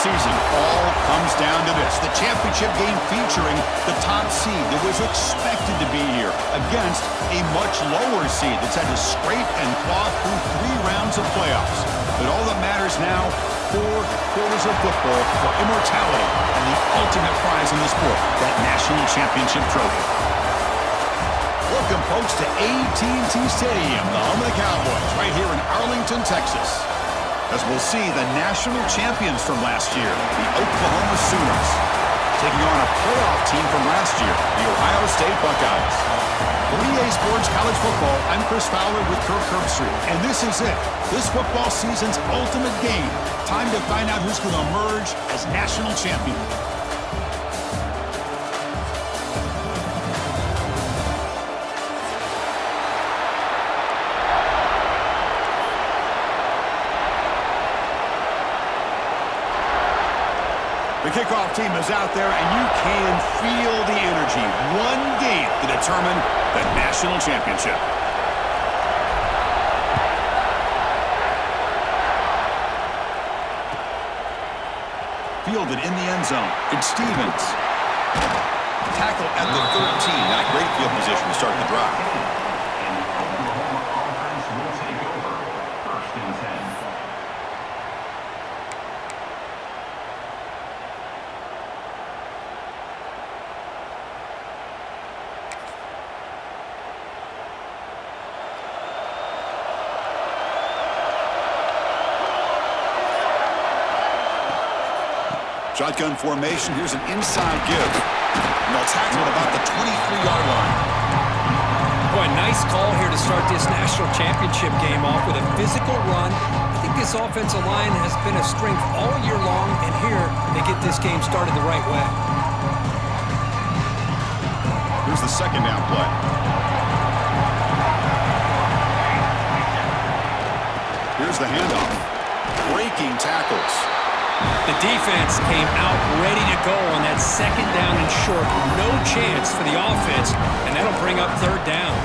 season all comes down to this. The championship game featuring the top seed that was expected to be here against a much lower seed that's had to scrape and claw through 3 rounds of playoffs. But all that matters now, 4 quarters of football for immortality and the ultimate prize in the sport, that national championship trophy. Welcome, folks, to AT&T Stadium, the home of the Cowboys, right here in Arlington, Texas. As we'll see the national champions from last year, the Oklahoma Sooners, taking on a playoff team from last year, the Ohio State Buckeyes. For EA Sports College Football, I'm Chris Fowler with Kirk Herbstreit, and this is it. This football season's ultimate game. Time to find out who's going to emerge as national champion. The kickoff team is out there, and you can feel the energy. One game to determine the national championship. Fielded in the end zone. It's Stevens. Tackle at the 13. Not great field position to start the drive. Shotgun formation. Here's an inside give. And they'll tackle at about the 23-yard line. Boy, nice call here to start this national championship game off with a physical run. I think this offensive line has been a strength all year long, and here they get this game started the right way. Here's the second down play. Here's the handoff. Breaking tackles. The defense came out ready to go on that second down and short. No chance for the offense, and that'll bring up third down.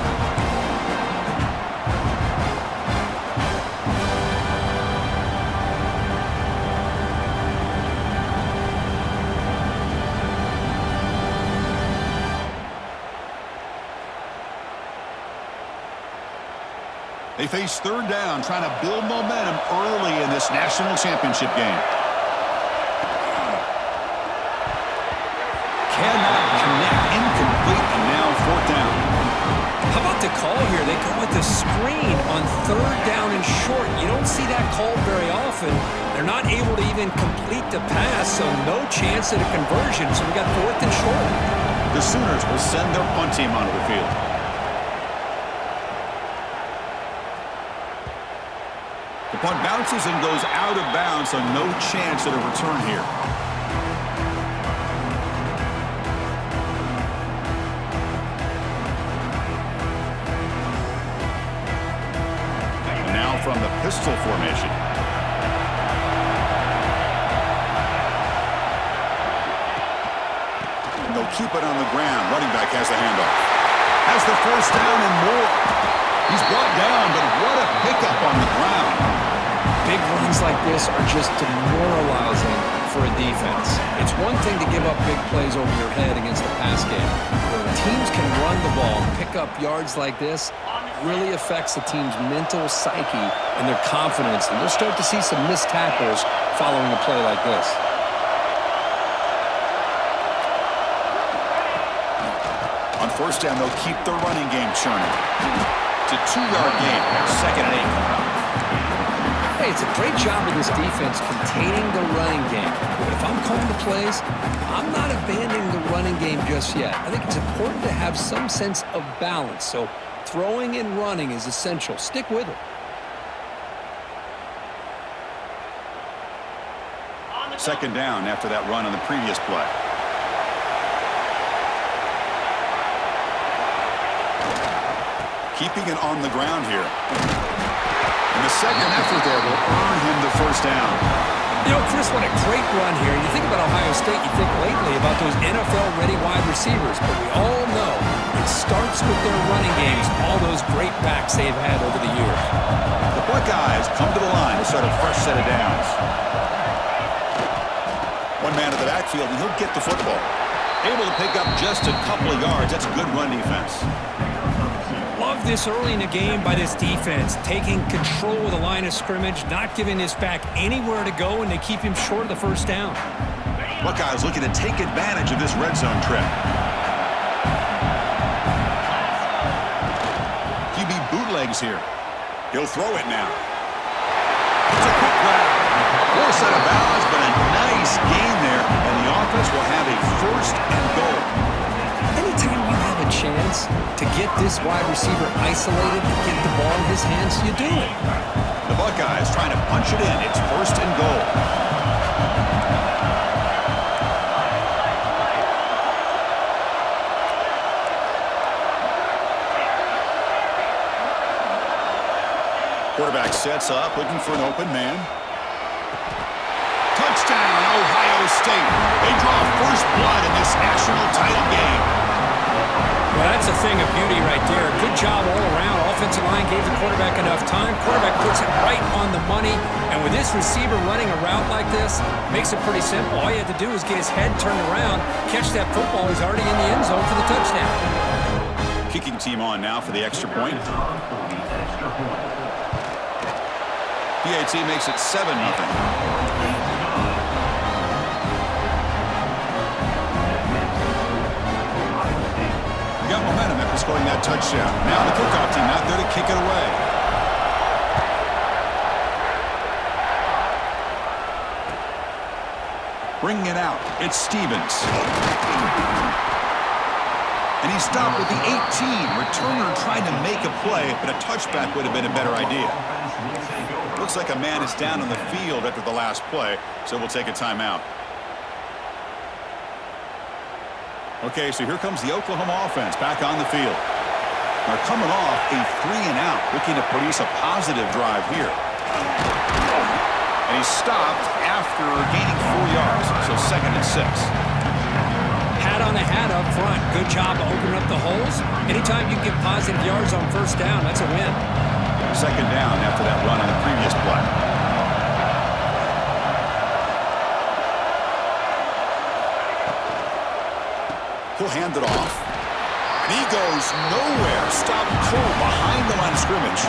They face third down, trying to build momentum early in this national championship game. Cannot connect, incomplete, and now fourth down. How about the call here? They go with the screen on third down and short. You don't see that called very often. They're not able to even complete the pass, so no chance at a conversion. So we got fourth and short. The Sooners will send their punt team onto the field. The punt bounces and goes out of bounds, so no chance at a return here. From the pistol formation. They'll keep it on the ground. Running back has the handoff. Has the first down and more. He's brought down, but what a pickup on the ground. Big runs like this are just demoralizing for a defense. It's one thing to give up big plays over your head against the pass game. When teams can run the ball, pick up yards like this, really affects the team's mental psyche and their confidence. And you'll start to see some missed tackles following a play like this. On first down, they'll keep the running game churning. It's a 2-yard gain, second and 8. Hey, it's a great job of this defense containing the running game. But if I'm calling the plays, I'm not abandoning the running game just yet. I think it's important to have some sense of balance. So throwing and running is essential. Stick with it. Second down after that run on the previous play. Keeping it on the ground here. And the second effort there will earn him the first down. You know, Chris, what a great run here. You think about Ohio State, you think lately about those NFL-ready wide receivers. But we all know it starts with their running games, all those great backs they've had over the years. The Buckeyes come to the line to start a fresh set of downs. man of the backfield, and he'll get the football. Able to pick up just a couple of yards. That's a good run defense. Love this early in the game by this defense, taking control of the line of scrimmage, not giving this back anywhere to go, and they keep him short of the first down. Buckeyes looking to take advantage of this red zone trip. QB bootlegs here. He'll throw it now. It's a quick grab. Force out of bounds, but a nice gain there, and the offense will have a first and goal. Anytime you have a chance to get this wide receiver isolated, get the ball in his hands, you do it. The Buckeyes trying to punch it in. It's first and goal. Quarterback sets up, looking for an open man. Touchdown, Ohio State. They draw first blood in this national title game. Well, that's a thing of beauty right there. Good job all around. Offensive line gave the quarterback enough time. Quarterback puts it right on the money. And with this receiver running a route like this, makes it pretty simple. All you have to do is get his head turned around, catch that football. He's already in the end zone for the touchdown. Kicking team on now for the extra point. PAT makes it 7-0. Got momentum after scoring that touchdown. Now the kickoff team out there to kick it away. Bringing it out, it's Stevens. And he stopped with the 18. Returner tried to make a play, but a touchback would have been a better idea. Looks like a man is down on the field after the last play, so we'll take a timeout. Okay, so here comes the Oklahoma offense back on the field. They're coming off a 3-and-out, looking to produce a positive drive here. And he stopped after gaining 4 yards, so 2nd and 6. Hat on the hat up front. Good job of opening up the holes. Anytime you get positive yards on first down, that's a win. 2nd down after that run on the previous play. He'll hand it off. And he goes nowhere. Stopped cold behind the line of scrimmage.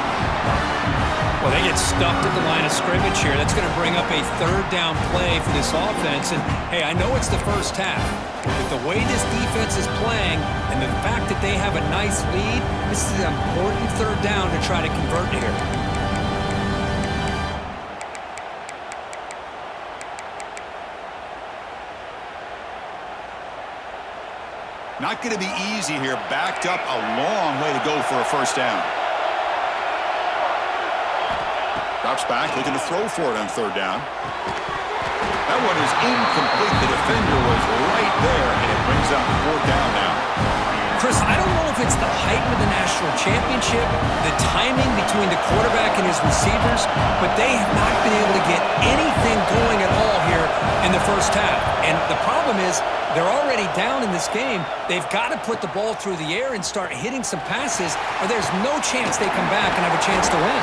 Well, they get stuffed at the line of scrimmage here. That's going to bring up a 3rd down play for this offense. And, hey, I know it's the first half, but the way this defense is playing and the fact that they have a nice lead, this is an important 3rd down to try to convert here. Not going to be easy here. Backed up a long way to go for a first down. Drops back, looking to throw for it on 3rd down. That one is incomplete. The defender was right there, and it brings up 4th down now. Chris, I don't know if it's the height of the national championship, the timing between the quarterback and his receivers, but they have not been able to get anything going at all here in the first half. And the problem is they're already down in this game. They've got to put the ball through the air and start hitting some passes, or there's no chance they come back and have a chance to win.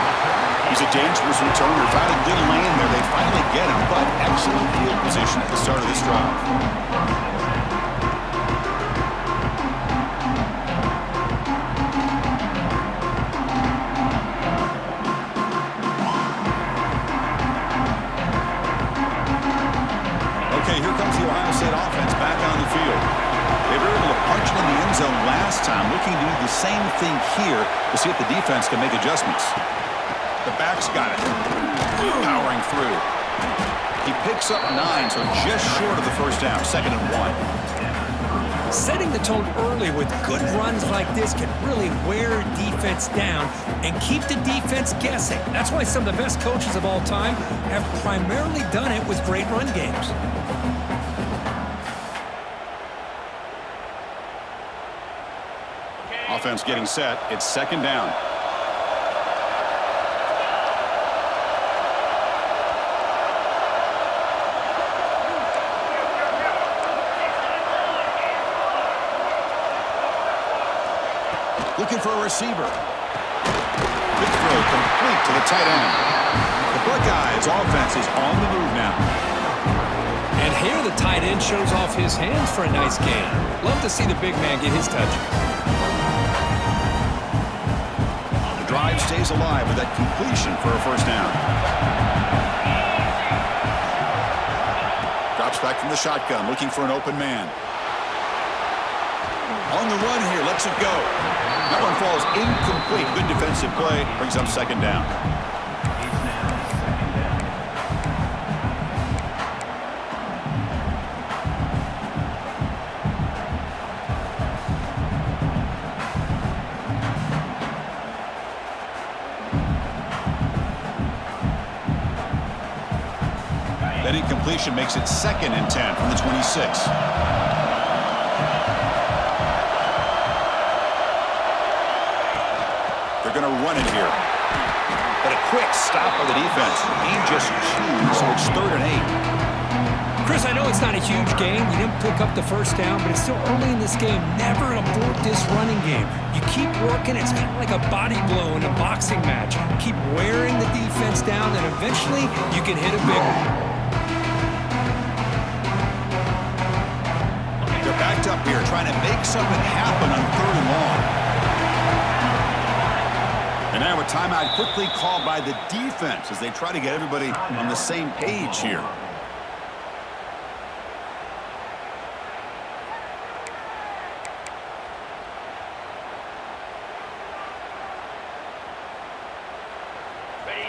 He's a dangerous returner. Found a good lane there. They finally get him, but excellent field position at the start of this drive. Okay, here comes the Ohio State offense back on the field. They were able to punch it in the end zone last time, looking to do the same thing here to see if the defense can make adjustments. The back's got it. Powering through. He picks up 9, so just short of the first down, 2nd and 1. Setting the tone early with good runs like this can really wear defense down and keep the defense guessing. That's why some of the best coaches of all time have primarily done it with great run games. Offense getting set. It's 2nd down. Looking for a receiver. Big throw complete to the tight end. The Buckeyes offense is on the move now. And here the tight end shows off his hands for a nice gain. Love to see the big man get his touches. The drive stays alive with that completion for a first down. Drops back from the shotgun, looking for an open man. On the run here, lets it go. That one falls incomplete. Good defensive play. Brings up second down. That incompletion makes it 2nd and 10 from the 26. They're going to run it here. But a quick stop by the defense. Gain just 2, so it's 3rd and 8. Chris, I know it's not a huge gain. You didn't pick up the first down, but it's still early in this game. Never abort this running game. You keep working. It's kind of like a body blow in a boxing match. Keep wearing the defense down, and eventually you can hit a big one. They're backed up here, trying to make something happen on 3rd and long. And now a timeout quickly called by the defense as they try to get everybody on the same page here.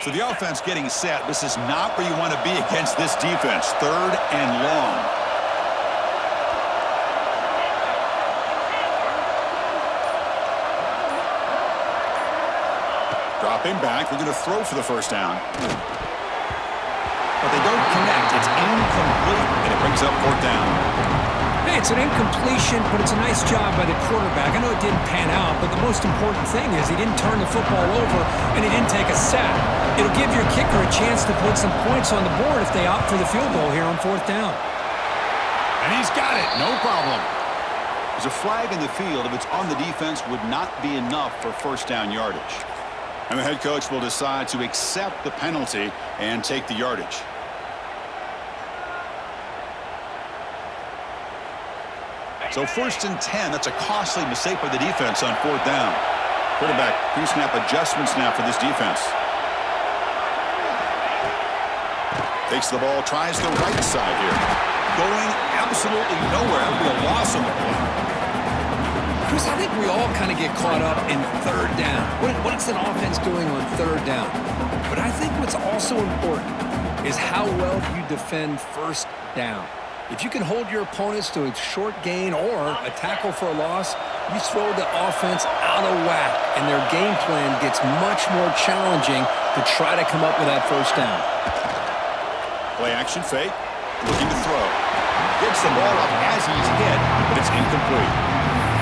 So the offense getting set. This is not where you want to be against this defense. 3rd and long. Dropping back. They're going to throw for the first down. But they don't connect. It's incomplete, and it brings up 4th down. Hey, it's an incompletion, but it's a nice job by the quarterback. I know it didn't pan out, but the most important thing is he didn't turn the football over, and he didn't take a sack. It'll give your kicker a chance to put some points on the board if they opt for the field goal here on 4th down. And he's got it. No problem. There's a flag in the field. If it's on the defense, would not be enough for first down yardage. And the head coach will decide to accept the penalty and take the yardage. So 1st and 10, that's a costly mistake by the defense on 4th down. Quarterback pre-snap adjustments now for this defense. Takes the ball, tries the right side here. Going absolutely nowhere. That would be a loss on the play. Chris, I think we all kind of get caught up in 3rd down. What is an offense doing on 3rd down? But I think what's also important is how well you defend 1st down. If you can hold your opponents to a short gain or a tackle for a loss, you throw the offense out of whack, and their game plan gets much more challenging to try to come up with that first down. Play action fake, looking to throw. Gets the ball up as he's hit, but it's incomplete.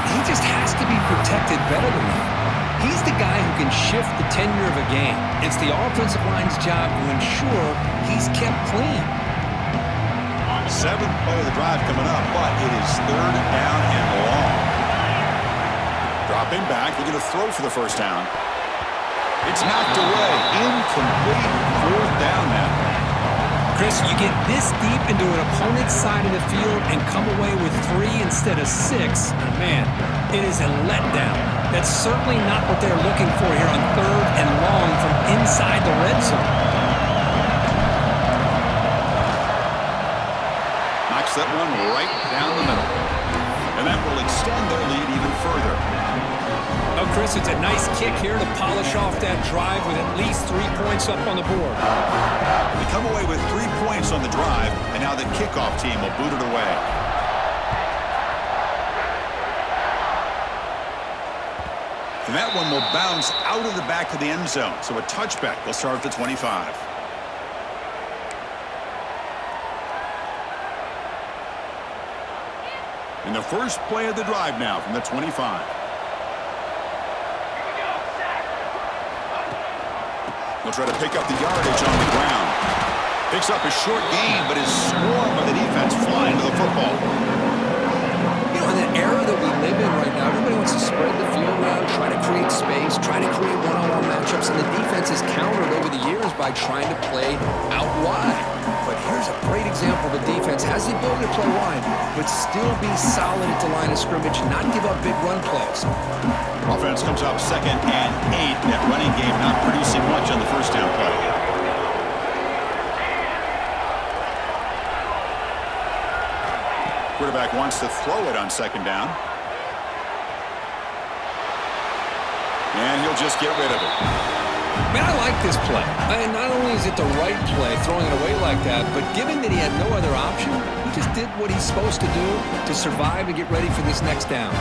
He just has to be protected better than that. He's the guy who can shift the tenure of a game. It's the offensive line's job to ensure he's kept clean. 7th play of the drive coming up, but it is 3rd down and long. Dropping back, they're going to throw for the first down. It's knocked away, incomplete. 4th down now. Chris, you get this deep into an opponent's side of the field and come away with 3 instead of 6, and man, it is a letdown. That's certainly not what they're looking for here on 3rd and long from inside the red zone. That one right down the middle. And that will extend their lead even further. Oh, Chris, it's a nice kick here to polish off that drive with at least 3 points up on the board. They come away with 3 points on the drive, and now the kickoff team will boot it away. And that one will bounce out of the back of the end zone. So a touchback will start at the 25. In the first play of the drive now from the 25. He'll try to pick up the yardage on the ground. Picks up a short gain, but is swarmed by the defense flying to the football. You know, in the era that we live in right now, everybody wants to spread the field around, try to create space, try to create one-on-one matchups, and the defense is countered over the years by trying to play out wide. But here's a great example, the defense has the ability to play wide, but still be solid at the line of scrimmage, not give up big run plays. Offense comes up 2nd and 8. That running game not producing much on the first down play. Quarterback wants to throw it on 2nd down. And he'll just get rid of it. Man, I like this play. And not only is it the right play, throwing it away like that, but given that he had no other option, he just did what he's supposed to do to survive and get ready for this next down.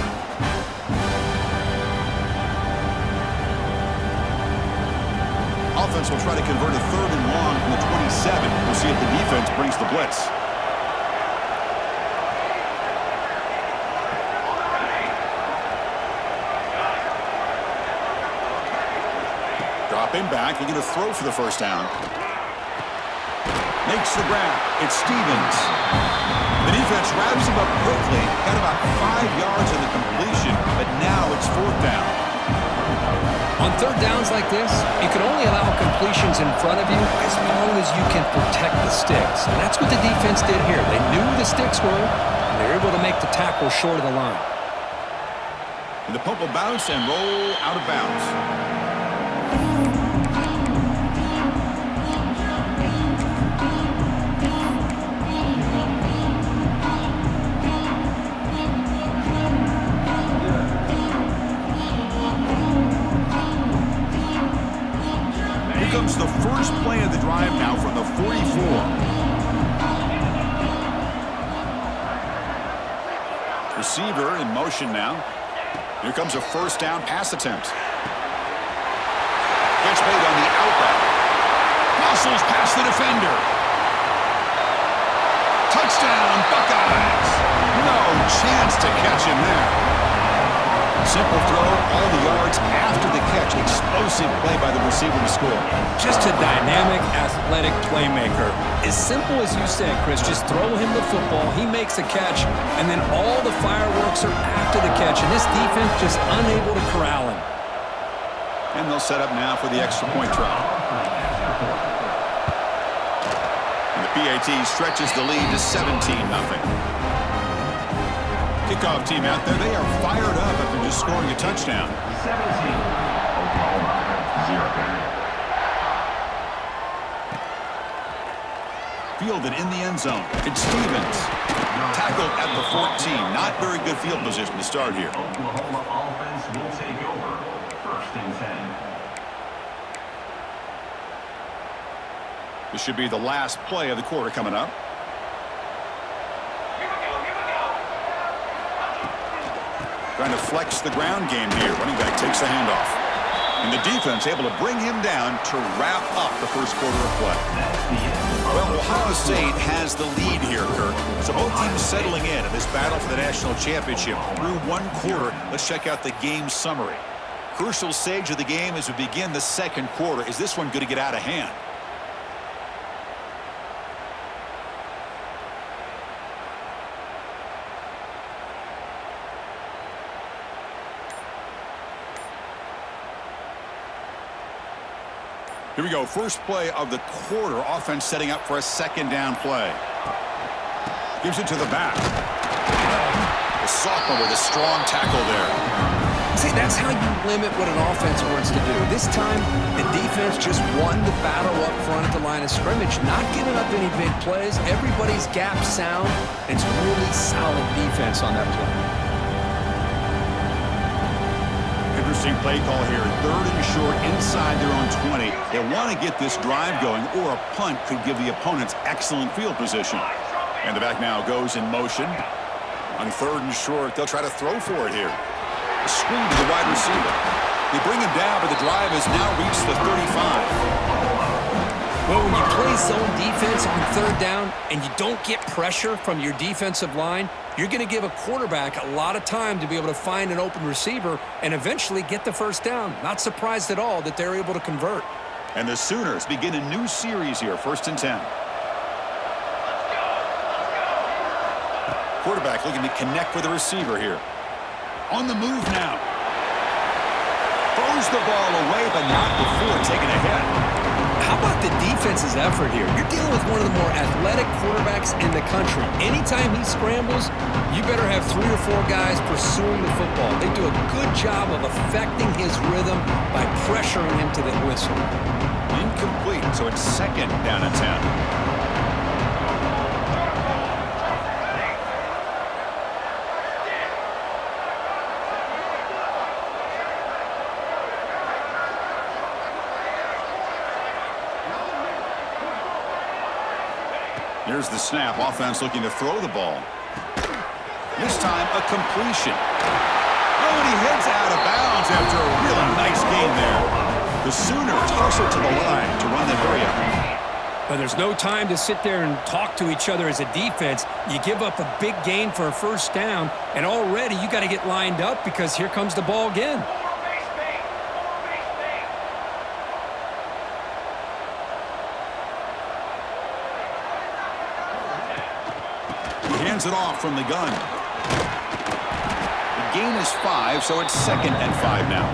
Offense will try to convert a 3rd and long from the 27. We'll see if the defense brings the blitz. Dropping back, looking to throw for the first down. Makes the grab. It's Stevens. The defense wraps him up quickly. Got about 5 yards in the completion, but now it's 4th down. On 3rd downs like this, you can only allow completions in front of you as long as you can protect the sticks. And that's what the defense did here. They knew the sticks were, and they were able to make the tackle short of the line. And the pump will bounce and roll out of bounds. Comes the first play of the drive now from the 44. Receiver in motion now. Here comes a first down pass attempt. Catch made on the outback. Muscles past the defender. Touchdown, Buckeyes. No chance to catch him there. Simple throw, all the yards after the catch. Explosive play by the receiver to score. Just a dynamic, athletic playmaker. As simple as you said, Chris, just throw him the football, he makes a catch, and then all the fireworks are after the catch, and this defense just unable to corral him. And they'll set up now for the extra point try. And the PAT stretches the lead to 17-0. Kickoff team out there, they are fired up after just scoring a touchdown. 17, Oklahoma, 0. Fielded in the end zone. It's Stevens. Tackled at the 14. Not very good field position to start here. Oklahoma offense will take over. 1st and 10. This should be the last play of the quarter coming up. Trying to flex the ground game here. Running back takes the handoff. And the defense able to bring him down to wrap up the first quarter of play. Well, Ohio State has the lead here, Kirk. So both teams settling in this battle for the national championship through 1 quarter. Let's check out the game summary. Crucial stage of the game as we begin the 2nd quarter. Is this one going to get out of hand? Here we go. First play of the quarter. Offense setting up for a 2nd down play. Gives it to the back. The sophomore with a strong tackle there. See, that's how you limit what an offense wants to do. This time, the defense just won the battle up front at the line of scrimmage, not giving up any big plays. Everybody's gap sound. It's really solid defense on that play. Interesting play call here. 3rd and short inside their own 20. They want to get this drive going, or a punt could give the opponents excellent field position. And the back now goes in motion. On 3rd and short, they'll try to throw for it here. A screen to the wide receiver. They bring him down, but the drive has now reached the 35. Well, when you play zone defense on 3rd down and you don't get pressure from your defensive line, you're going to give a quarterback a lot of time to be able to find an open receiver and eventually get the first down. Not surprised at all that they're able to convert. And the Sooners begin a new series here, 1st and 10. Quarterback looking to connect with the receiver here. On the move now. Throws the ball away, but not before taking a hit. How about the defense defense's effort here. You're dealing with one of the more athletic quarterbacks in the country. Anytime he scrambles, you better have 3 or 4 guys pursuing the football. They do a good job of affecting his rhythm by pressuring him to the whistle. Incomplete, so it's second down and 10. Here's the snap. Offense looking to throw the ball. This time, a completion. Oh, and he heads out of bounds after a really nice gain there. The Sooners hustle to the line to run the area. But there's no time to sit there and talk to each other as a defense. You give up a big gain for a first down, and already you got to get lined up because here comes the ball again. Hands it off from the gun. The gain is 5, so it's second and 5 now.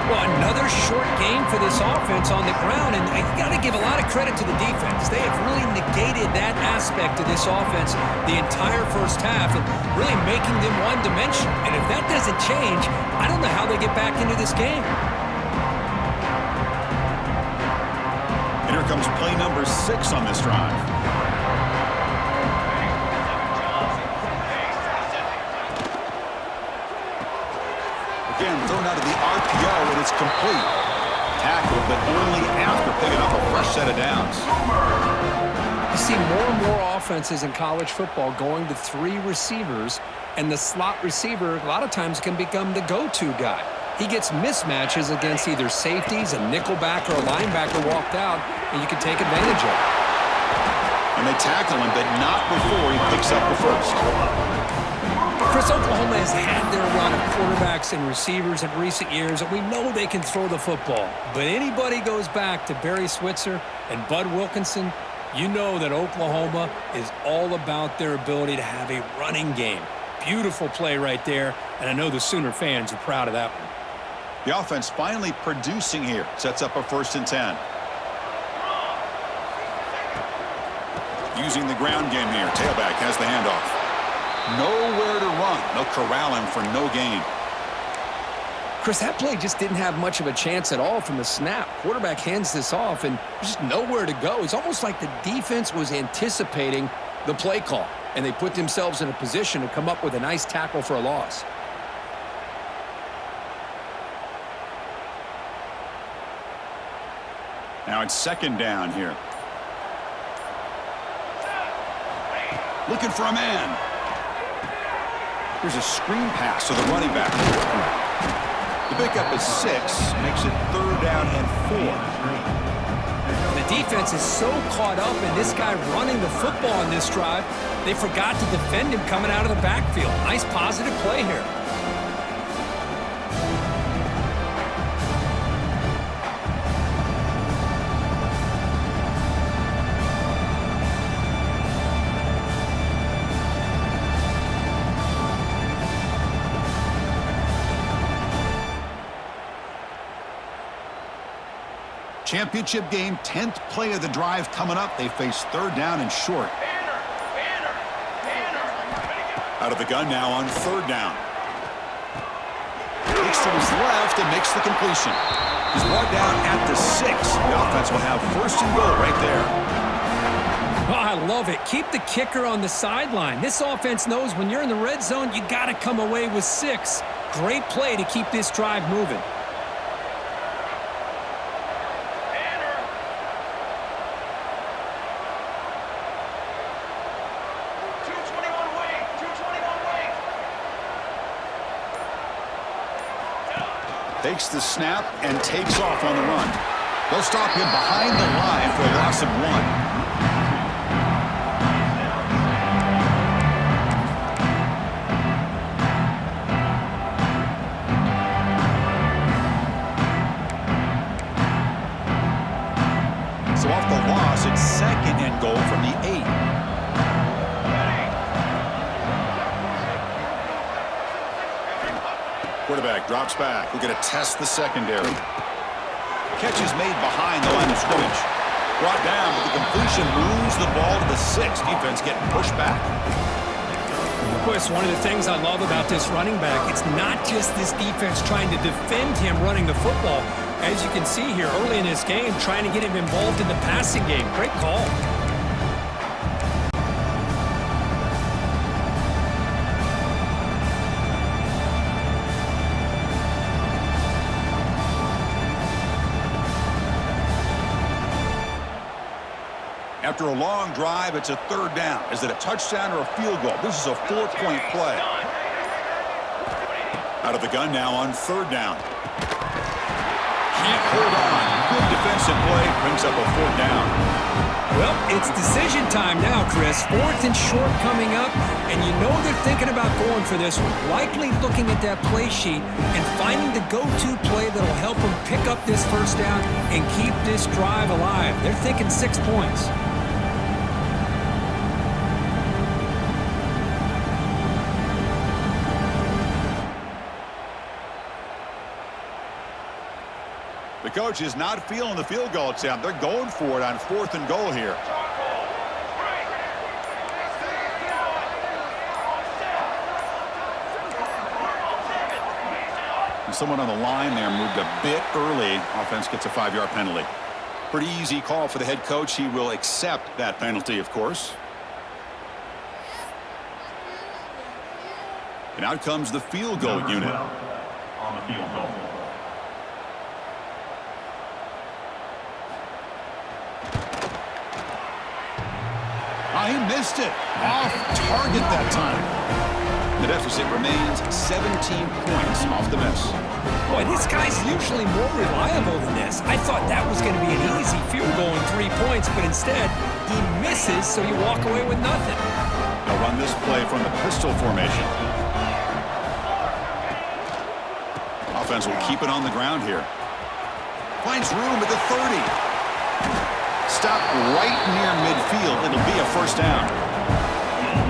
Well, another short game for this offense on the ground, and you got to give a lot of credit to the defense. They have really negated that aspect of this offense the entire first half and really making them one-dimensional. And if that doesn't change, I don't know how they get back into this game. And here comes play number 6 on this drive. Again, thrown out of the RPO, and it's complete. Tackled, but only after picking up a fresh set of downs. You see more and more offenses in college football going to 3 receivers, and the slot receiver a lot of times can become the go-to guy. He gets mismatches against either safeties, a nickelback, or a linebacker walked out, and you can take advantage of it. And they tackle him, but not before he picks up the first. Chris, Oklahoma has had their run of quarterbacks and receivers in recent years, and we know they can throw the football. But anybody goes back to Barry Switzer and Bud Wilkinson, you know that Oklahoma is all about their ability to have a running game. Beautiful play right there, and I know the Sooner fans are proud of that one. The offense finally producing here. Sets up a 1st and 10. Using the ground game here. Tailback has the handoff. Nowhere to run. They'll corral him for no gain. Chris, that play just didn't have much of a chance at all from the snap. Quarterback hands this off, and there's just nowhere to go. It's almost like the defense was anticipating the play call, and they put themselves in a position to come up with a nice tackle for a loss. Now it's second down here. Looking for a man. Here's a screen pass to the running back. The pickup is 6, makes it 3rd down and 4. The defense is so caught up in this guy running the football on this drive, they forgot to defend him coming out of the backfield. Nice positive play here. Championship game, 10th play of the drive coming up. They face 3rd down and short. Out of the gun now on 3rd down. Looks to his left and makes the completion. He's brought down at the 6. The offense will have 1st and goal right there. Oh, I love it. Keep the kicker on the sideline. This offense knows when you're in the red zone, you got to come away with 6. Great play to keep this drive moving. Takes the snap and takes off on the run. They'll stop him behind the line for a loss of 1. So off the loss, it's 2nd and goal from the 8. Quarterback drops back. We're going to test the secondary. Catch is made behind the line of scrimmage. brought down, but the completion moves the ball to the 6. Defense getting pushed back. Chris, one of the things I love about this running back, it's not just this defense trying to defend him running the football. As you can see here early in this game, trying to get him involved in the passing game. Great call. After a long drive, it's a 3rd down. Is it a touchdown or a field goal? This is a 4-point play. Out of the gun now on 3rd down. Can't hold on. Good defensive play. Brings up a 4th down. Well, it's decision time now, Chris. 4th and short coming up, and you know they're thinking about going for this one. Likely looking at that play sheet and finding the go-to play that'll help them pick up this 1st down and keep this drive alive. They're thinking 6 points. The coach is not feeling the field goal attempt. They're going for it on 4th and goal here. And someone on the line there moved a bit early. Offense gets a 5-yard penalty. Pretty easy call for the head coach. He will accept that penalty, of course. And out comes the field goal unit. On the field goal. He missed it. Off target that time. The deficit remains 17 points off the miss. Boy, this guy's usually more reliable than this. I thought that was going to be an easy field goal and 3 points, but instead, he misses, so you walk away with nothing. They'll run this play from the pistol formation. Offense will keep it on the ground here. Finds room at the 30. Stop right near midfield. It'll be a 1st down.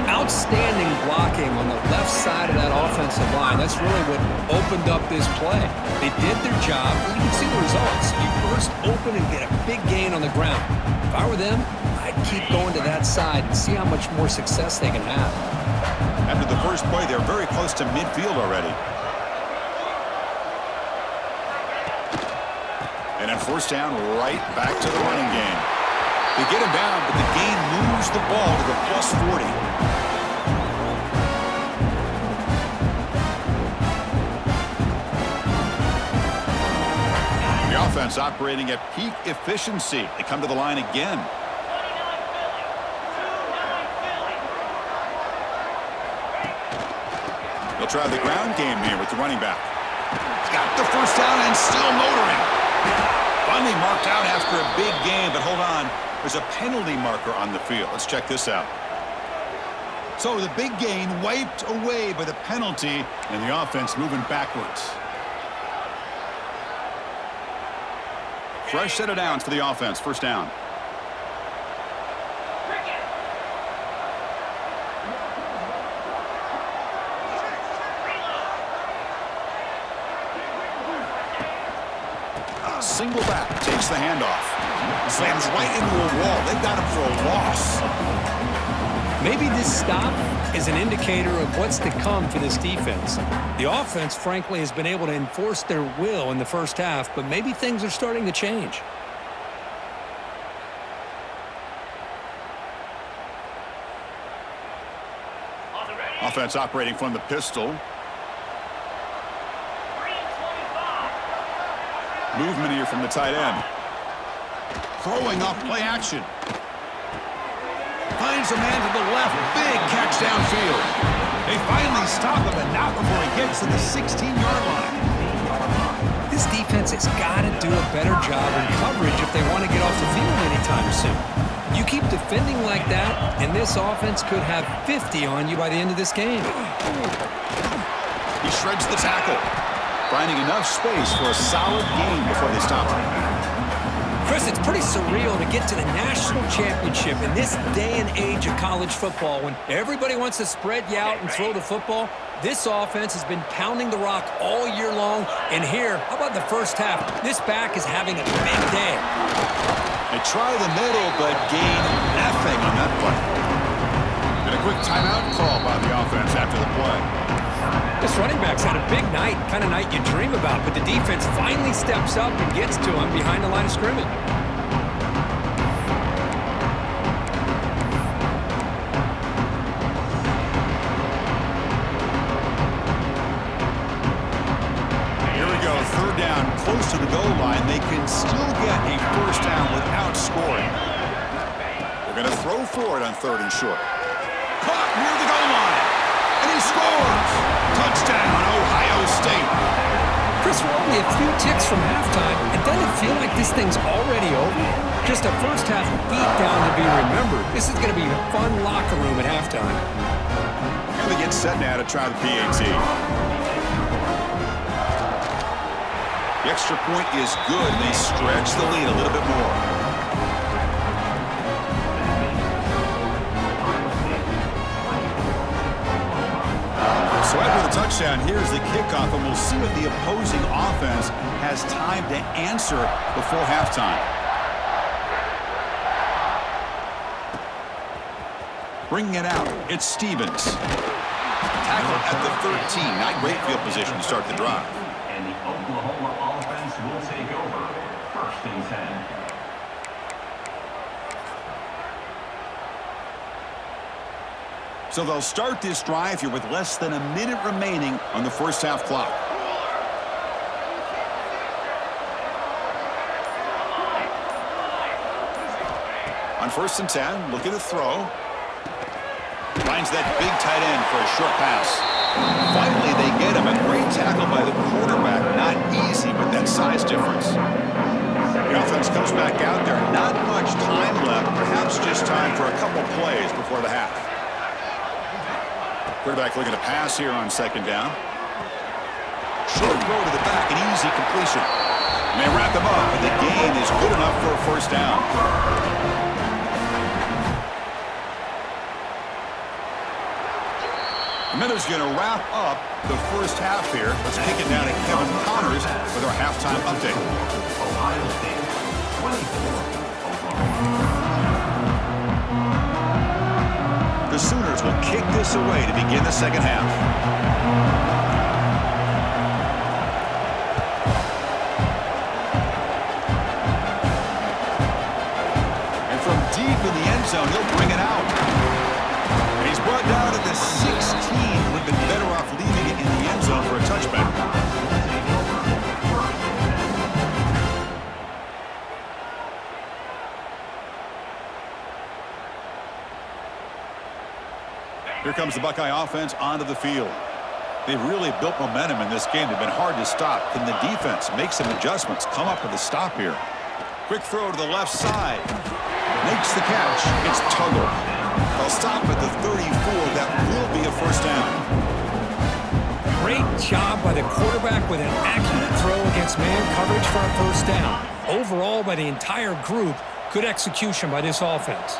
Outstanding blocking on the left side of that offensive line. That's really what opened up this play. They did their job. You can see the results. You burst open and get a big gain on the ground. If I were them, I'd keep going to that side and see how much more success they can have. After the first play, they're very close to midfield already. And on 1st down, right back to the running game. They get him down, but the gain moves the ball to the +40. The offense operating at peak efficiency. They come to the line again. They'll try the ground game here with the running back. He's got the 1st down and still motoring. Finally marked out after a big gain, but hold on. There's a penalty marker on the field. Let's check this out. So the big gain wiped away by the penalty, and the offense moving backwards. Fresh set of downs for the offense. 1st down. Single back, takes the handoff. Slams right into a wall. They've got him for a loss. Maybe this stop is an indicator of what's to come for this defense. The offense, frankly, has been able to enforce their will in the 1st half, but maybe things are starting to change. Offense operating from the pistol. Movement here from the tight end. Throwing off play action. Finds a man to the left. Big catch downfield. They finally stop him, but not before he gets to the 16-yard line. This defense has got to do a better job in coverage if they want to get off the field anytime soon. You keep defending like that, and this offense could have 50 on you by the end of this game. He shreds the tackle, finding enough space for a solid gain before they stop him. Chris, it's pretty surreal to get to the national championship in this day and age of college football when everybody wants to spread you out and throw the football. This offense has been pounding the rock all year long, and here, how about the 1st half? This back is having a big day. They They try the middle, but gain nothing on that play. And a quick timeout call by the offense after the play. This running back's had a big night, kind of night you dream about, but the defense finally steps up and gets to him behind the line of scrimmage. Third down, close to the goal line. They can still get a first down without scoring. They're going to throw for it on 3rd and short. Caught near the goal line. And he scores. Touchdown, Ohio State. Chris, we're only a few ticks from halftime. It doesn't feel like this thing's already over. Just a first half beatdown to be remembered. This is going to be a fun locker room at halftime. And they get set now to try the PAT. The extra point is good, and they stretch the lead a little bit more. So after the touchdown, here's the kickoff, and we'll see if the opposing offense has time to answer before halftime. Bringing it out, it's Stevens. Tackle at the 13, not great field position to start the drive. And the Oklahoma offense will take over. 1st and 10. So they'll start this drive here with less than a minute remaining on the first half clock. On 1st and 10, look at the throw. Finds that big tight end for a short pass. Finally, they get him. A great tackle by the quarterback. Not easy with that size difference. The offense comes back out there. Not much time left. Perhaps just time for a couple plays before the half. Quarterback looking to pass here on 2nd down. Short throw to the back. An easy completion. And they wrap him up, and the gain is good enough for a first down. The Minnows going to wrap up the first half here. Let's kick it down to Kevin Connors with our halftime update. Ohio State 24. The Sooners will kick this away to begin the second half. And from deep in the end zone, he'll bring it out. And he's brought down at the 16. Would have been better off leaving it in the end zone for a touchback. Here comes the Buckeye offense onto the field. They've really built momentum in this game. They've been hard to stop. Can the defense make some adjustments? Come up with a stop here. Quick throw to the left side. Makes the catch. It's Tuggle. They'll stop at the 34. That will be a first down. Great job by the quarterback with an accurate throw against man coverage for a first down. Overall, by the entire group, good execution by this offense.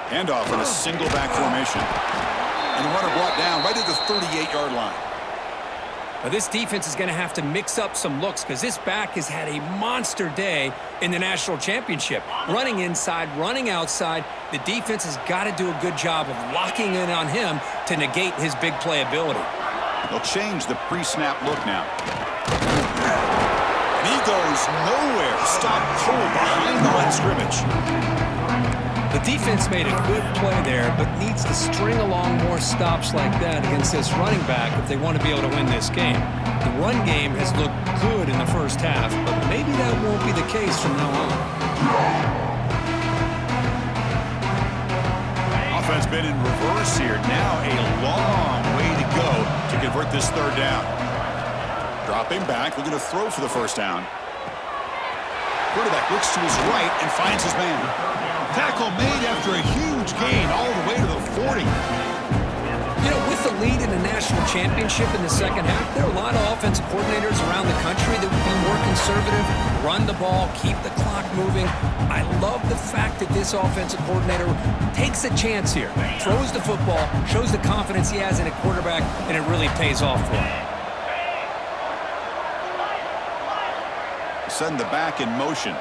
Handoff in a single back formation. And the runner brought down right at the 38-yard line. Now this defense is going to have to mix up some looks because this back has had a monster day in the national championship. Running inside, running outside. The defense has got to do a good job of locking in on him to negate his big play ability. They'll change the pre-snap look now. And he goes nowhere. Stopped cold behind the line of scrimmage. The defense made a good play there, but needs to string along more stops like that against this running back if they want to be able to win this game. The run game has looked good in the first half, but maybe that won't be the case from now on. Offense been in reverse here. Now a long way to go to convert this third down. Dropping back, looking to throw for the first down. Quarterback looks to his right and finds his man. Tackle made after a huge gain all the way to the 40. You know, with the lead in the national national championship in the second half, there are a lot of offensive coordinators around the country that would be more conservative, run the ball, keep the clock moving. I love the fact that this offensive coordinator takes a chance here, throws the football, shows the confidence he has in a quarterback, and it really pays off for him. Send the back in motion.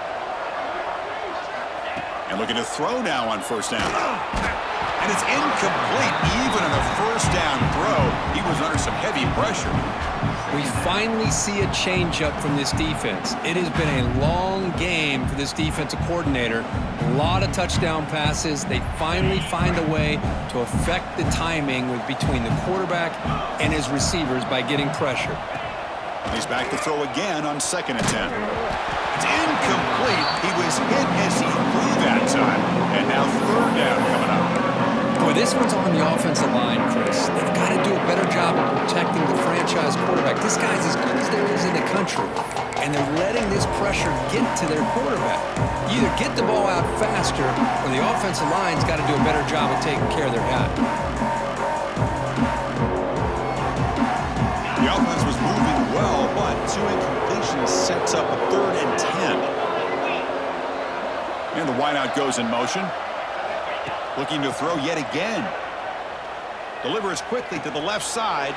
And looking to throw now on first down. And it's incomplete. Even on a first down throw, he was under some heavy pressure. We finally see a change-up from this defense. It has been a long game for this defensive coordinator. A lot of touchdown passes. They finally find a way to affect the timing between the quarterback and his receivers by getting pressure. He's back to throw again on second and 10. It's incomplete. He was hit as he threw that time. And now third down coming up. Boy, this one's on the offensive line, Chris. They've got to do a better job of protecting the franchise quarterback. This guy's as good as there is in the country. And they're letting this pressure get to their quarterback. You either get the ball out faster, or the offensive line's got to do a better job of taking care of their guy. The offense was moving well, but two incompletions sets up a 3rd and 10. And the wideout goes in motion. Looking to throw yet again. Delivers quickly to the left side.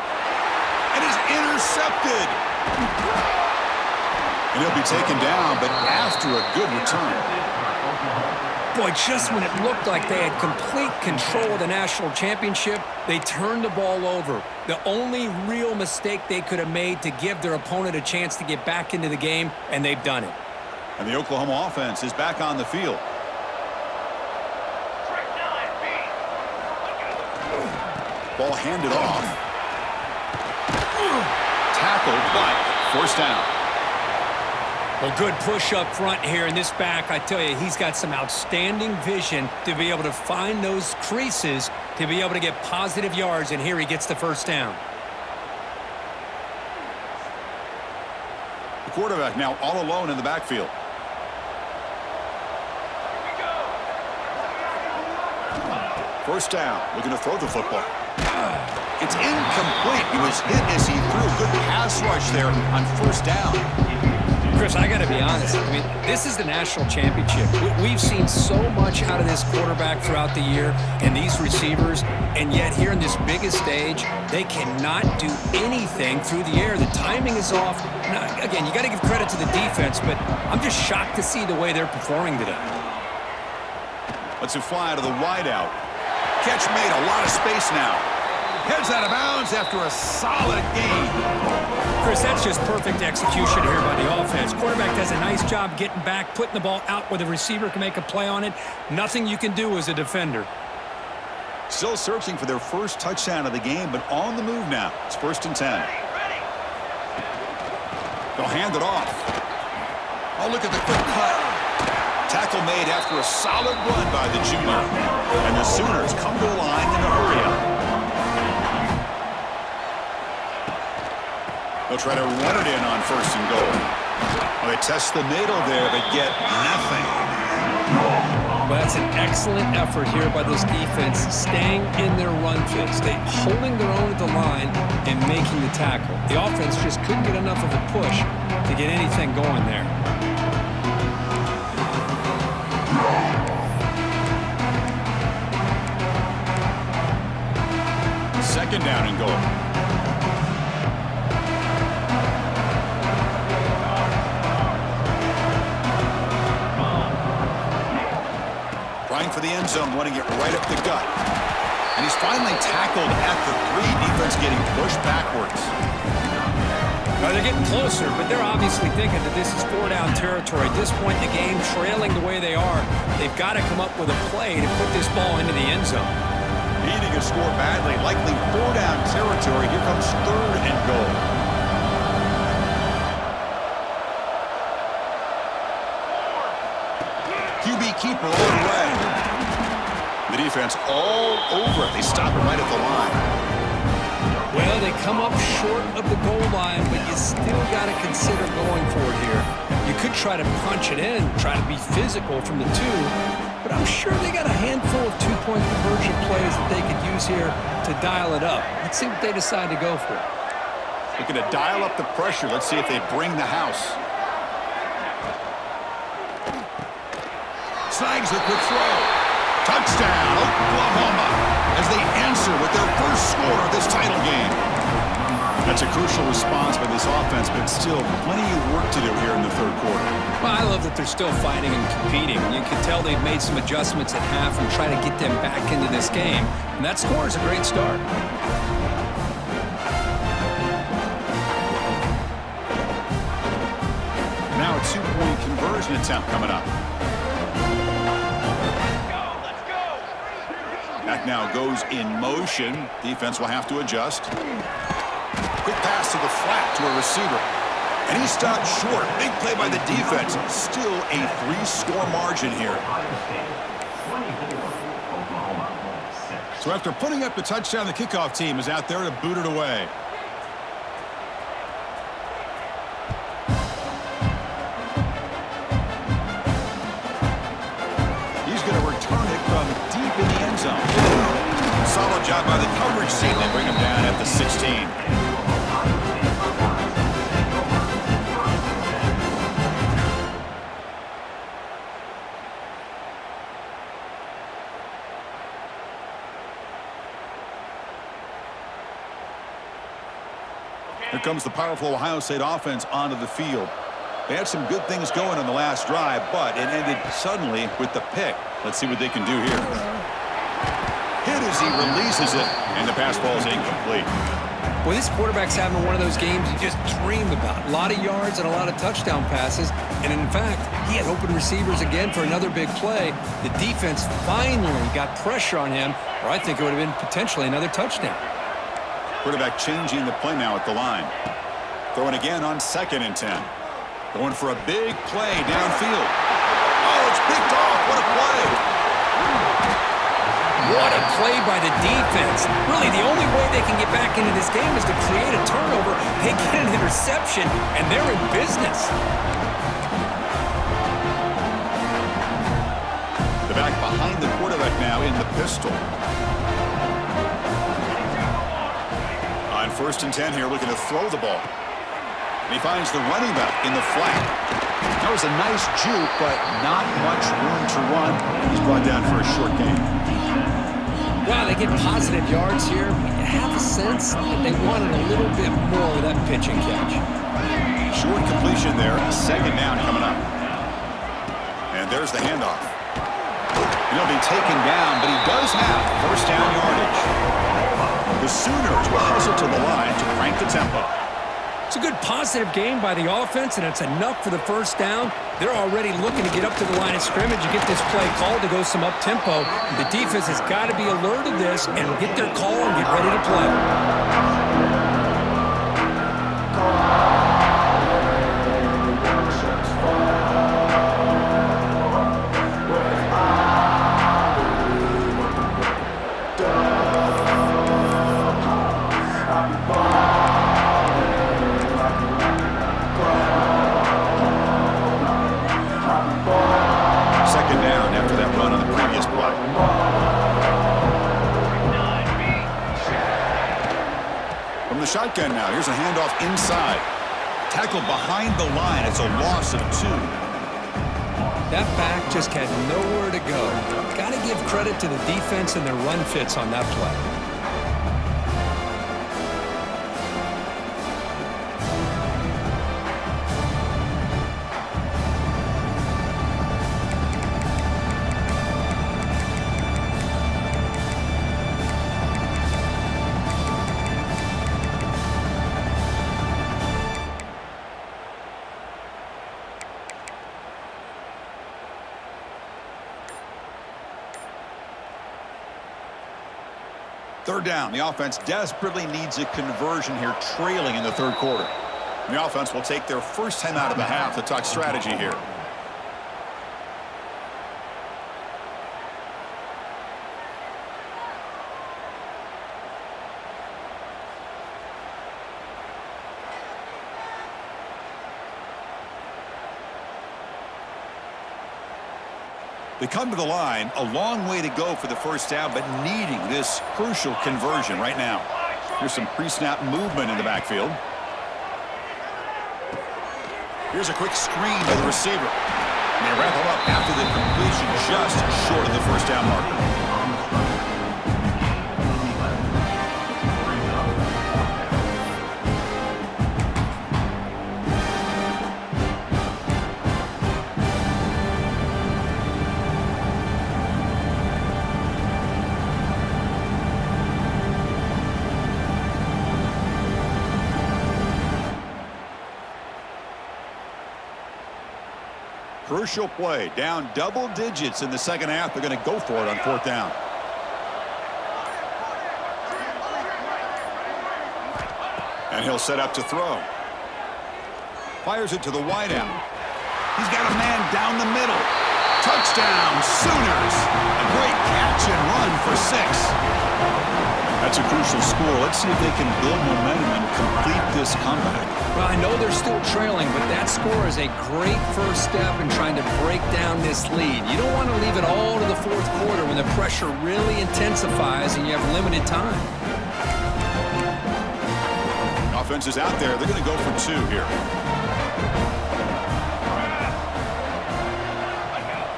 And is intercepted. And he'll be taken down, but after a good return. Boy, just when it looked like they had complete control of the national championship, they turned the ball over. The only real mistake they could have made to give their opponent a chance to get back into the game, and they've done it. And the Oklahoma offense is back on the field. Ball handed off. Tackled, but first down. Well, good push up front here in this back. I tell you, he's got some outstanding vision to be able to find those creases to be able to get positive yards, and here he gets the first down. The quarterback now all alone in the backfield. First down, looking to throw the football. It's incomplete. He was hit as he threw. Good pass rush there on first down. Chris, I got to be honest. I mean, this is the national championship. We've seen so much out of this quarterback throughout the year and these receivers, and yet here in this biggest stage, they cannot do anything through the air. The timing is off. Now, again, you got to give credit to the defense, but I'm just shocked to see the way they're performing today. Let's fly to the wideout. Catch made, a lot of space now. Heads out of bounds after a solid gain. Chris, that's just perfect execution here by the offense. Quarterback does a nice job getting back, putting the ball out where the receiver can make a play on it. Nothing you can do as a defender. Still searching for their first touchdown of the game, but on the move now. It's 1st and 10. They'll hand it off. Oh, look at the quick cut. Tackle made after a solid run by the junior. And the Sooners come to the line in a hurry-up. They'll try to run it in on 1st and goal. Well, they test the middle there, but get nothing. Well, that's an excellent effort here by this defense, staying in their run fit, holding their own at the line and making the tackle. The offense just couldn't get enough of a push to get anything going there. Second down and goal. Trying for the end zone, wanting it right up the gut. And he's finally tackled at the 3. Defense getting pushed backwards. Well, they're getting closer, but they're obviously thinking that this is 4-down territory. At this point in the game, trailing the way they are, they've got to come up with a play to put this ball into the end zone. Needing a score badly, likely 4-down territory. Here comes 3rd and goal. QB keeper all the way. The defense all over it. They stop it right at the line. Well, they come up short of the goal line, but you still got to consider going for it here. You could try to punch it in, try to be physical from the 2, but I'm sure they got a handful of two-point conversion plays that they could use here to dial it up. Let's see what they decide to go for. Looking to dial up the pressure. Let's see if they bring the house. Snags the quick throw. Touchdown, Oklahoma, as they answer with their first score of this title game. That's a crucial response by this offense, but still plenty of work to do here in the third quarter. Well, I love that they're still fighting and competing. You can tell they've made some adjustments at half and try to get them back into this game. And that score is a great start. Now a two-point conversion attempt coming up. Back now goes in motion. Defense will have to adjust. Quick pass to the flat to a receiver. And he stopped short. Big play by the defense. Still a 3-score margin here. So after putting up the touchdown, the kickoff team is out there to boot it away. He's going to return it from deep in the end zone. Solid job by the coverage team. They bring him down at the 16. Here comes the powerful Ohio State offense onto the field. They had some good things going on the last drive, but it ended suddenly with the pick. Let's see what they can do here. Hit as he releases it, and the pass ball is incomplete. Well, this quarterback's having one of those games you just dream about. A lot of yards and a lot of touchdown passes. And in fact, he had open receivers again for another big play. The defense finally got pressure on him, or I think it would have been potentially another touchdown. Quarterback changing the play now at the line. Throwing again on 2nd and 10. Going for a big play downfield. Oh, it's picked off. What a play. What a play by the defense. Really, the only way they can get back into this game is to create a turnover. They get an interception, and they're in business. The back behind the quarterback now in the pistol. On 1st and 10 here, looking to throw the ball. And he finds the running back in the flat. That was a nice juke, but not much room to run. He's brought down for a short gain. Wow, they get positive yards here. You have a sense that they wanted a little bit more with that pitch and catch. Short completion there. 2nd down coming up. And there's the handoff. He'll be taken down, but he does have 1st down yardage. The Sooners will hustle to the line to crank the tempo. It's a good positive game by the offense, and it's enough for the 1st down. They're already looking to get up to the line of scrimmage and get this play called to go some up-tempo. The defense has got to be alert to this and get their call and get ready to play. Shotgun now. Here's a handoff inside. Tackle behind the line. It's a loss of 2. That back just had nowhere to go. Got to give credit to the defense and their run fits on that play. Third down. The offense desperately needs a conversion here, trailing in the 3rd quarter. And the offense will take their first time out of the half to talk strategy here. They come to the line, a long way to go for the first down, but needing this crucial conversion right now. Here's some pre-snap movement in the backfield. Here's a quick screen to the receiver. And they wrap him up after the completion, just short of the first down marker. Crucial play, down double digits in the second half. They're going to go for it on fourth down. And he'll set up to throw. Fires it to the wideout. He's got a man down the middle. Touchdown, Sooners. A great catch and run for 6. That's a crucial score. Let's see if they can build momentum and complete this comeback. Well, I know they're still trailing, but that score is a great first step in trying to break down this lead. You don't want to leave it all to the fourth quarter when the pressure really intensifies and you have limited time. Offense is out there. They're going to go for 2 here.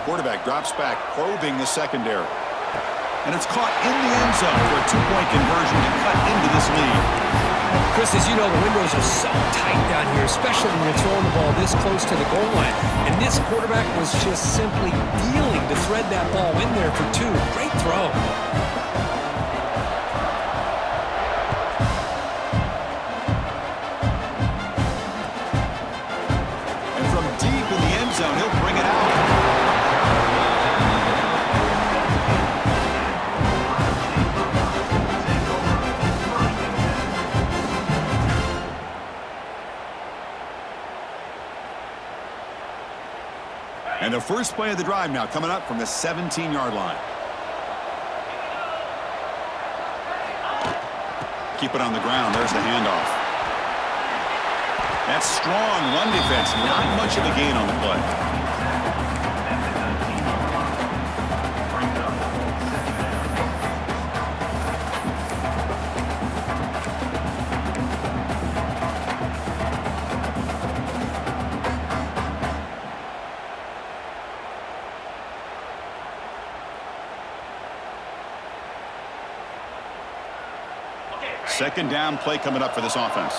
Quarterback drops back, probing the secondary. And it's caught in the end zone for a 2-point conversion to cut into this lead. Chris, as you know, the windows are so tight down here, especially when you're throwing the ball this close to the goal line. And this quarterback was just simply dealing to thread that ball in there for 2. Great throw. And from deep in the end zone, he'll bring it out. And the first play of the drive now coming up from the 17-yard line. Keep it on the ground. There's the handoff. That's strong run defense. Not much of a gain on the play. Second down play coming up for this offense.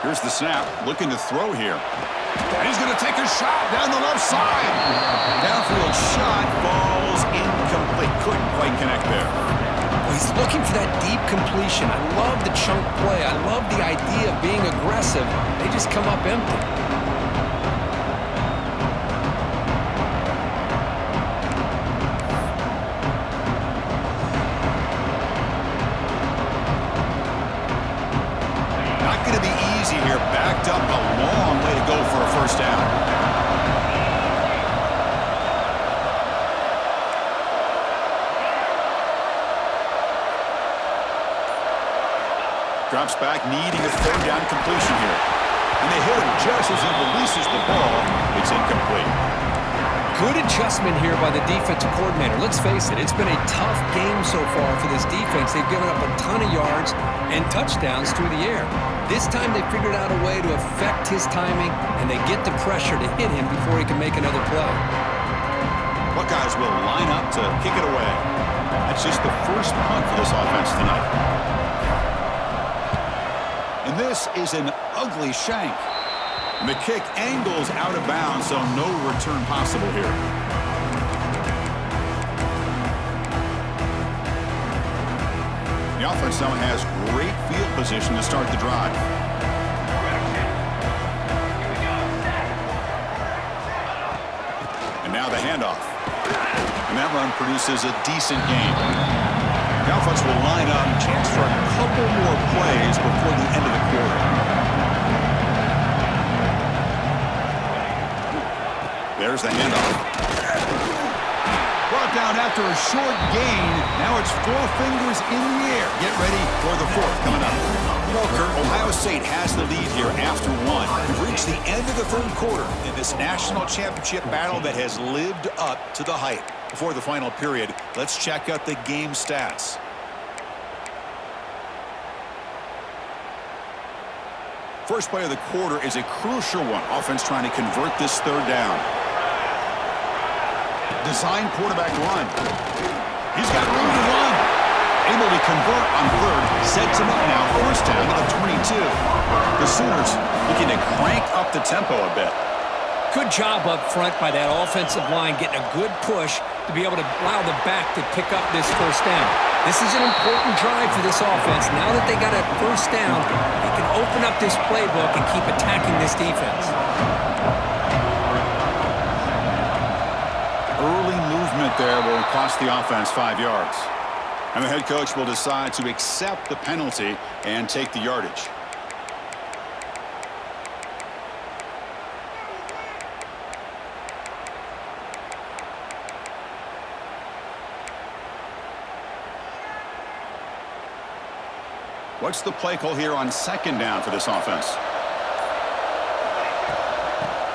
Here's the snap, looking to throw here. And he's going to take a shot down the left side. Downfield shot falls incomplete. Couldn't quite connect there. He's looking for that deep completion. I love the chunk play. I love the idea of being aggressive. They just come up empty. Not going to be easy here. Backed up a long way to go for a first down. Drops back, needing a third down completion here. And they hit him just as he releases the ball. It's incomplete. Good adjustment here by the defensive coordinator. Let's face it, it's been a tough game so far for this defense. They've given up a ton of yards and touchdowns through the air. This time they figured out a way to affect his timing, and they get the pressure to hit him before he can make another play. Buckeyes will line up to kick it away. That's just the first punt for this offense tonight. And this is an ugly shank. And the kick angles out of bounds, so no return possible here. The offense now has great field position to start the drive. And now the handoff. And that run produces a decent gain. The offense will line up, chance for a couple more plays before the end of the quarter. There's the handoff. Brought down after a short gain. Now it's 4 fingers in the air. Get ready for the 4th coming up. You know, Kurt, Ohio State has the lead here after 1. We've reached the end of the 3rd quarter in this national championship battle that has lived up to the hype. Before the final period, let's check out the game stats. First play of the quarter is a crucial one. Offense trying to convert this 3rd down. Design quarterback run. He's got room to run. Able to convert on 3rd. Sets him up now. 1st down to the 22. The Sooners looking to crank up the tempo a bit. Good job up front by that offensive line, getting a good push to be able to allow the back to pick up this 1st down. This is an important drive for this offense. Now that they got a 1st down, they can open up this playbook and keep attacking this defense. Early movement there will cost the offense 5 yards. And the head coach will decide to accept the penalty and take the yardage. What's the play call here on 2nd down for this offense?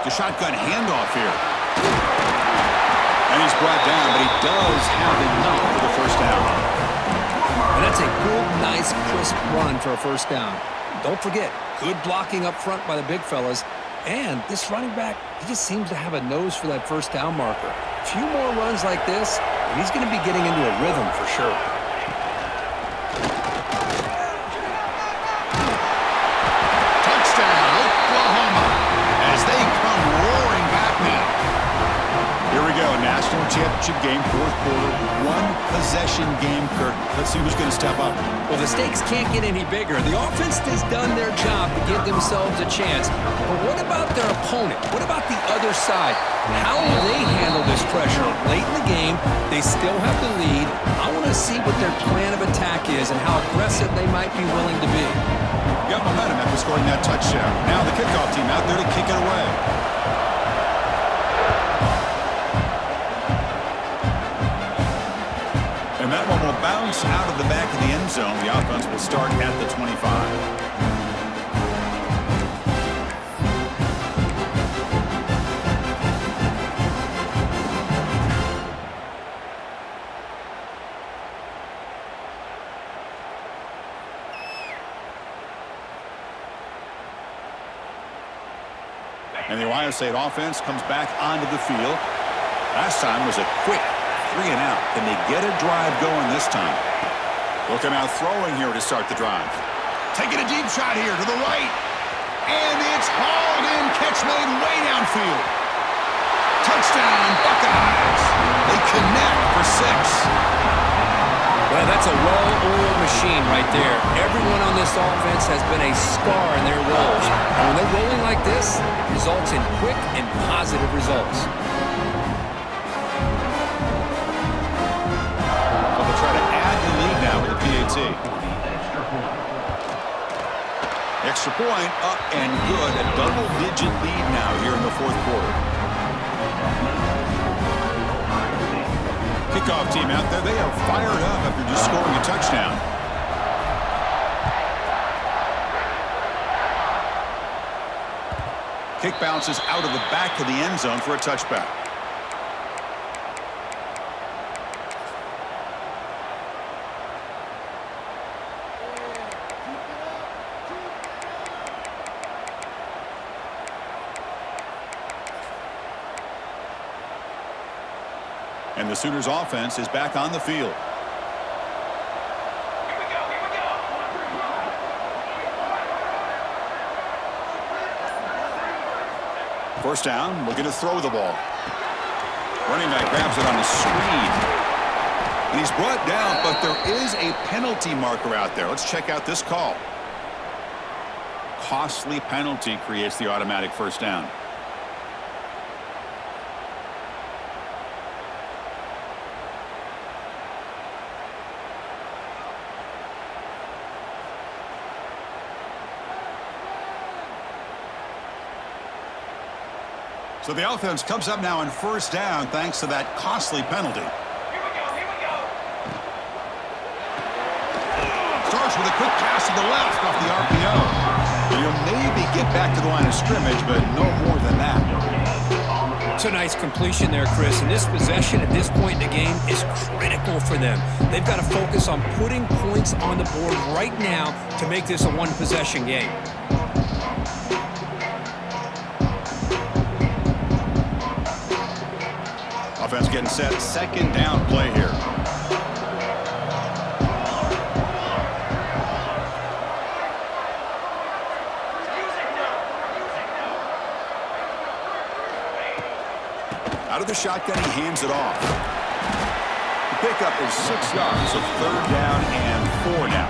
The shotgun handoff here. And he's brought down, but he does have enough for the 1st down. And that's a good, nice, crisp run for a 1st down. Don't forget, good blocking up front by the big fellas. And this running back, he just seems to have a nose for that 1st down marker. A few more runs like this, and he's going to be getting into a rhythm for sure. Championship game, 4th quarter, 1-possession game, Kurt. Let's see who's going to step up. Well, the stakes can't get any bigger. The offense has done their job to give themselves a chance. But what about their opponent? What about the other side? How will they handle this pressure? Late in the game, they still have the lead. I want to see what their plan of attack is and how aggressive they might be willing to be. Got momentum after scoring that touchdown. Now the kickoff team out there to kick it away. And that one will bounce out of the back of the end zone. The offense will start at the 25. And the Ohio State offense comes back onto the field. Last time was a quick 3 and out. Can they get a drive going this time? Looking out throwing here to start the drive. Taking a deep shot here to the right. And it's hauled in. Catch made way downfield. Touchdown, Buckeyes. They connect for 6. Well, that's a well-oiled machine right there. Everyone on this offense has been a star in their roles. And when they're rolling like this, it results in quick and positive results. Try to add the lead now with the PAT. Extra point up and good. A double-digit lead now here in the 4th quarter. Kickoff team out there. They are fired up after just scoring a touchdown. Kick bounces out of the back of the end zone for a touchback. And the Sooners offense is back on the field. First down, looking to throw the ball. Running back grabs it on the screen. And he's brought down, but there is a penalty marker out there. Let's check out this call. Costly penalty creates the automatic 1st down. So the offense comes up now in 1st down thanks to that costly penalty. to the left off the RPO. You'll maybe get back to the line of scrimmage, but no more than that. It's a nice completion there, Chris. And this possession at this point in the game is critical for them. They've got to focus on putting points on the board right now to make this a one-possession game. Offense getting set. Second down play here. Out of the shotgun, he hands it off. The pickup is 6 yards, so third down and 4 now.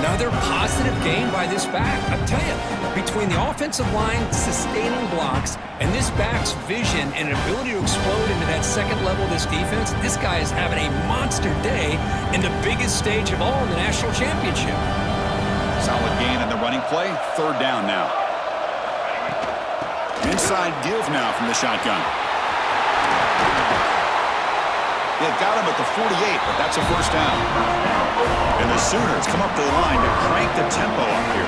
Another positive game by this back. I tell you, between the offensive line sustaining blocks and this back's vision and ability to explode into that second level of this defense, this guy is having a monster day in the biggest stage of all in the national championship. Solid gain on the running play. Third down now. Inside give now from the shotgun. They got him at the 48, but that's a first down. And the Sooners come up to the line to crank the tempo up here.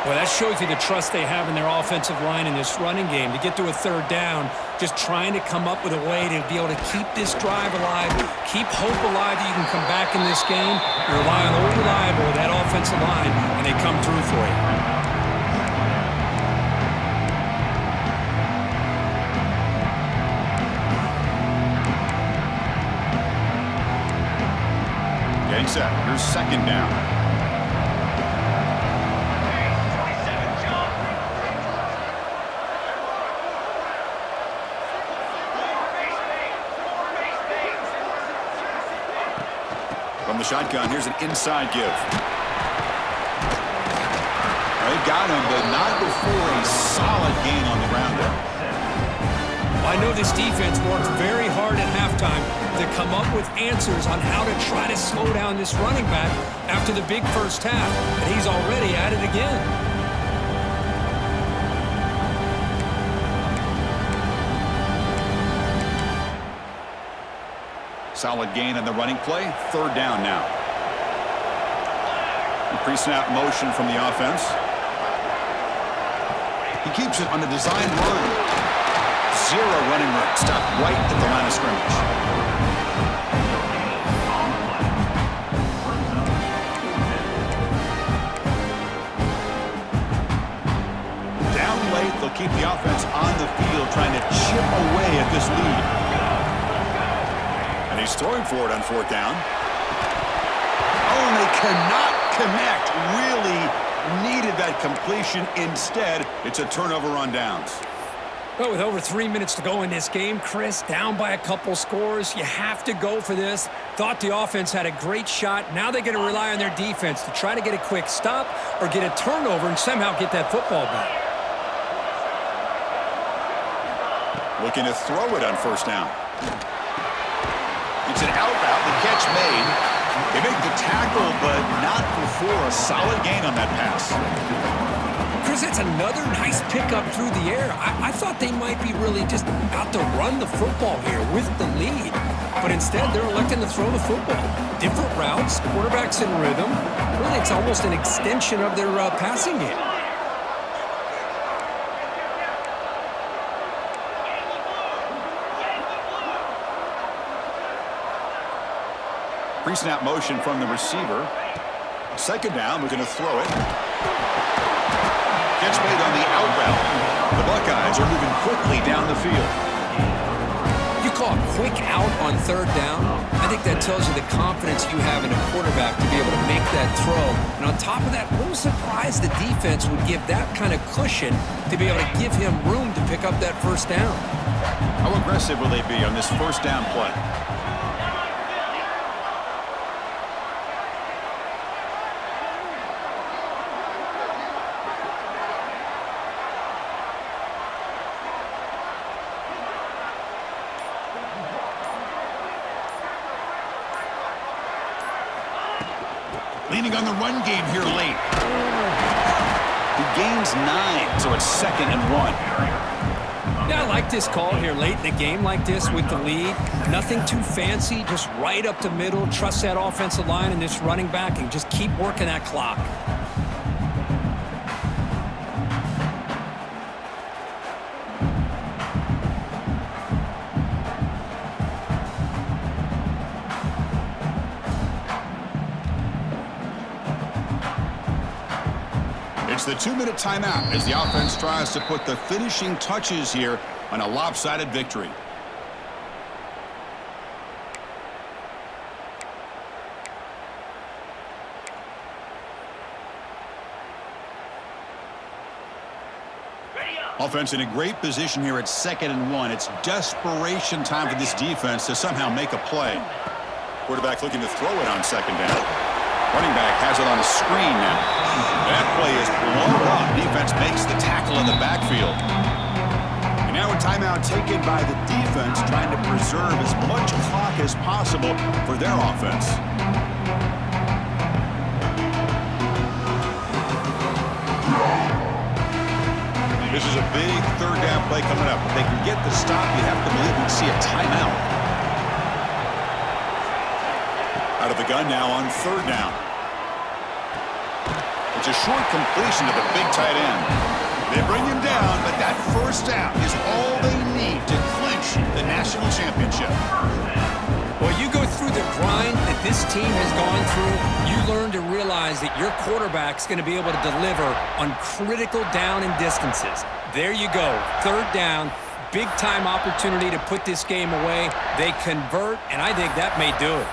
Well, that shows you the trust they have in their offensive line in this running game. To get to a third down, just trying to come up with a way to be able to keep this drive alive, keep hope alive that you can come back in this game. You rely on the reliable of that offensive line, and they come through for you. Getting set. Here's second down. From the shotgun, here's an inside give. They got him, but not before a solid gain on the ground there. I know this defense worked very hard at halftime to come up with answers on how to try to slow down this running back after the big first half, and he's already at it again. Solid gain on the running play. Third down now. Pre-snap motion from the offense. He keeps it on the design run. Zero running room. Stopped right at the line of scrimmage. Down late, they'll keep the offense on the field trying to chip away at this lead. And he's throwing for it on fourth down. Oh, and they cannot connect. Really needed that completion. Instead, it's a turnover on downs. Well, with over 3 minutes to go in this game, Chris, down by a couple scores, you have to go for this. Thought the offense had a great shot. Now they're going to rely on their defense to try to get a quick stop or get a turnover and somehow get that football back. Looking to throw it on first down. It's an out route. The catch made. They make the tackle, but not before a solid gain on that pass. Chris, it's another nice pickup through the air. I thought they might be really just out to run the football here with the lead. But instead, they're electing to throw the football. Different routes, quarterback's in rhythm. Really, it's almost an extension of their passing game. Pre-snap motion from the receiver. Second down, we're going to throw it. Catch made on the out route. The Buckeyes are moving quickly down the field. You call a quick out on third down? I think that tells you the confidence you have in a quarterback to be able to make that throw. And on top of that, a little surprised the defense would give that kind of cushion to be able to give him room to pick up that first down. How aggressive will they be on this first down play? Leaning on the run game here late. He gains 9, so it's 2nd and 1. Yeah, I like this call here late in the game like this with the lead. Nothing too fancy, just right up the middle. Trust that offensive line and this running back and just keep working that clock. It's the 2-minute timeout as the offense tries to put the finishing touches here on a lopsided victory. Offense in a great position here at 2nd and 1. It's desperation time for this defense to somehow make a play. Quarterback looking to throw it on 2nd down. Running back has it on a screen now. That play is blown up. Defense makes the tackle in the backfield. And now a timeout taken by the defense, trying to preserve as much clock as possible for their offense. This is a big 3rd down play coming up. If they can get the stop, you have to believe we'd see a timeout. Out of the gun now on 3rd down. It's a short completion to the big tight end. They bring him down, but that 1st down is all they need to clinch the national championship. Well, you go through the grind that this team has gone through, you learn to realize that your quarterback's going to be able to deliver on critical down and distances. There you go, 3rd down, big-time opportunity to put this game away. They convert, and I think that may do it.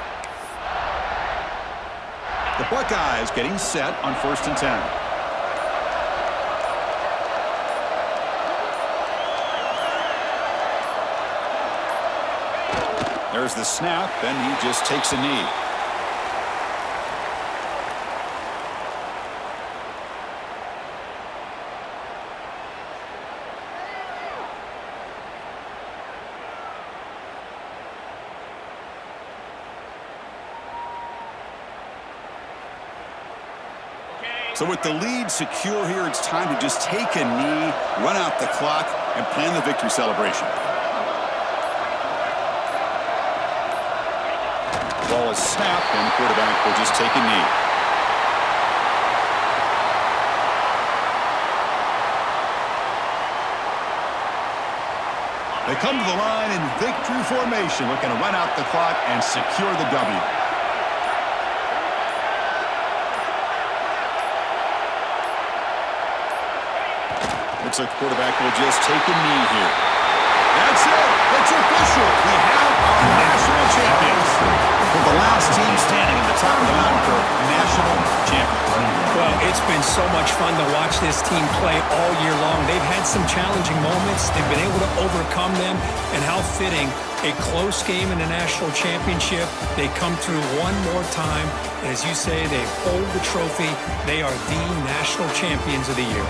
The Buckeyes getting set on 1st and 10. There's the snap, and he just takes a knee. So with the lead secure here, it's time to just take a knee, run out the clock, and plan the victory celebration. Ball is snapped, and the quarterback will just take a knee. They come to the line in victory formation, looking to run out the clock and secure the W. Looks like the quarterback will just take a knee here. That's it. It's official. We have our national champions. For the last team standing at the top of the mountain for national champions. Well, it's been so much fun to watch this team play all year long. They've had some challenging moments. They've been able to overcome them. And how fitting, a close game in the national championship. They come through one more time. And as you say, they hold the trophy. They are the national champions of the year.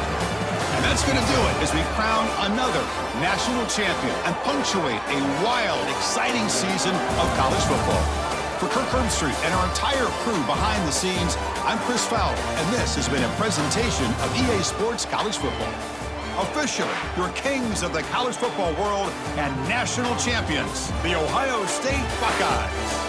And that's going to do it as we crown another national champion and punctuate a wild, exciting season of college football. For Kirk Herbstreit and our entire crew behind the scenes, I'm Chris Fowler, and this has been a presentation of EA Sports College Football. Officially, your kings of the college football world and national champions, the Ohio State Buckeyes.